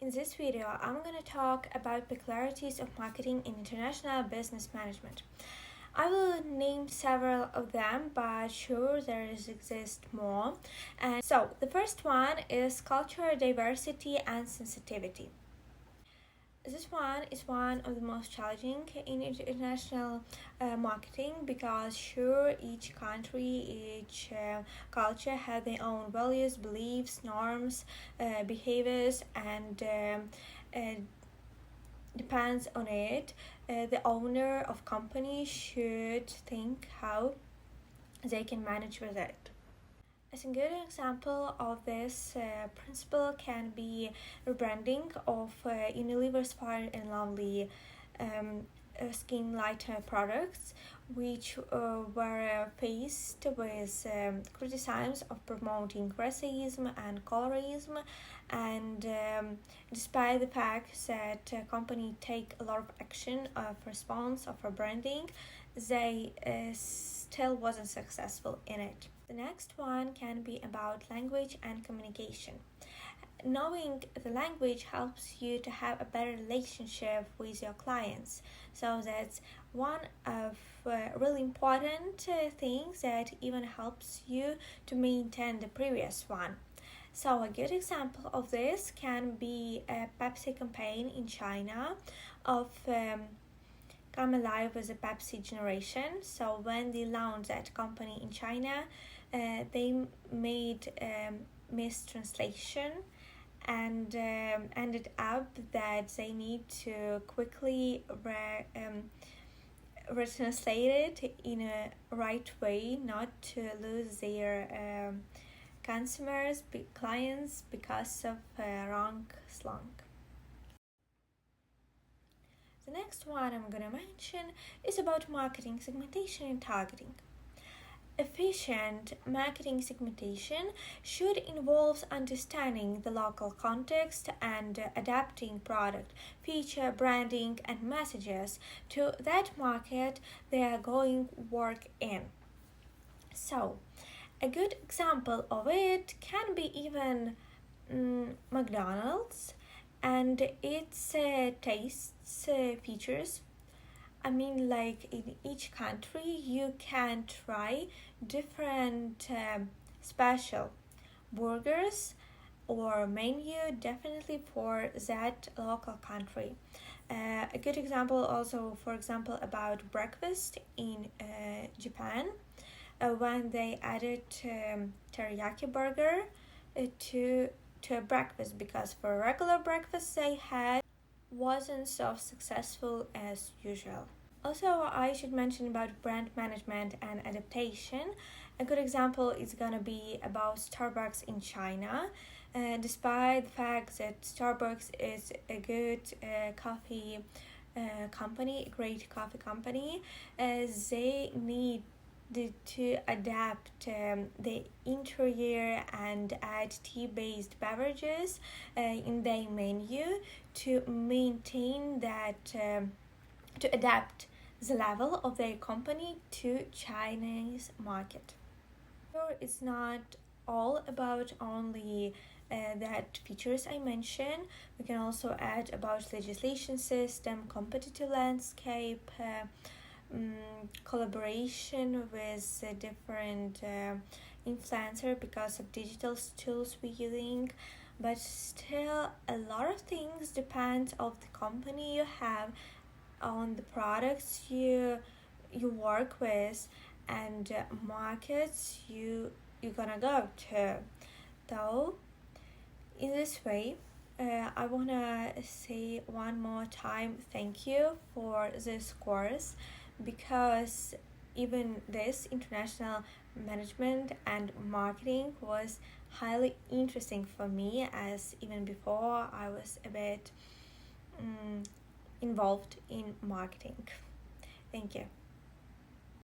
In this video, I'm going to talk about peculiarities of marketing in international business management. I will name several of them, but sure there exist more. And so the first one is cultural diversity and sensitivity. This one is one of the most challenging in international marketing because sure each country, each culture have their own values, beliefs, norms, behaviors, and depends on it. The owner of company should think how they can manage with it. As a good example of this principle can be rebranding of Unilever's Fair and Lovely skin lighter products, which were faced with criticisms of promoting racism and colorism, and despite the fact that company take a lot of action of response of rebranding, they still wasn't successful in it. The next one can be about language and communication. Knowing the language helps you to have a better relationship with your clients. So that's one of really important things that even helps you to maintain the previous one. So a good example of this can be a Pepsi campaign in China of Come Alive with the Pepsi generation. So when they launched that company in China, they made mistranslation and ended up that they need to quickly retranslate it in a right way, not to lose their consumers, clients because of wrong slang. The next one I'm gonna mention is about marketing segmentation and targeting. Efficient marketing segmentation should involve understanding the local context and adapting product, feature, branding, and messages to that market they are going work in. So, a good example of it can be even McDonald's and its tastes, features. I mean, like in each country, you can try different special burgers or menu definitely for that local country. A good example also, for example, about breakfast in Japan, when they added teriyaki burger to a breakfast, because for regular breakfast they had wasn't so successful as usual. Also, I should mention about brand management and adaptation. A good example is gonna be about Starbucks in China. Despite the fact that Starbucks is a good coffee company, a great coffee company, they need to adapt the interior and add tea-based beverages in their menu to maintain that, to adapt the level of their company to Chinese market. So it's not all about only that features I mentioned. We can also add about legislation system, competitive landscape, collaboration with different influencer because of digital tools we're using, but still a lot of things depend of the company you have, on the products you work with, and markets you're gonna go to. Though in this way, I wanna say one more time thank you for this course, because even this international management and marketing was highly interesting for me, as even before I was a bit involved in marketing. Thank you.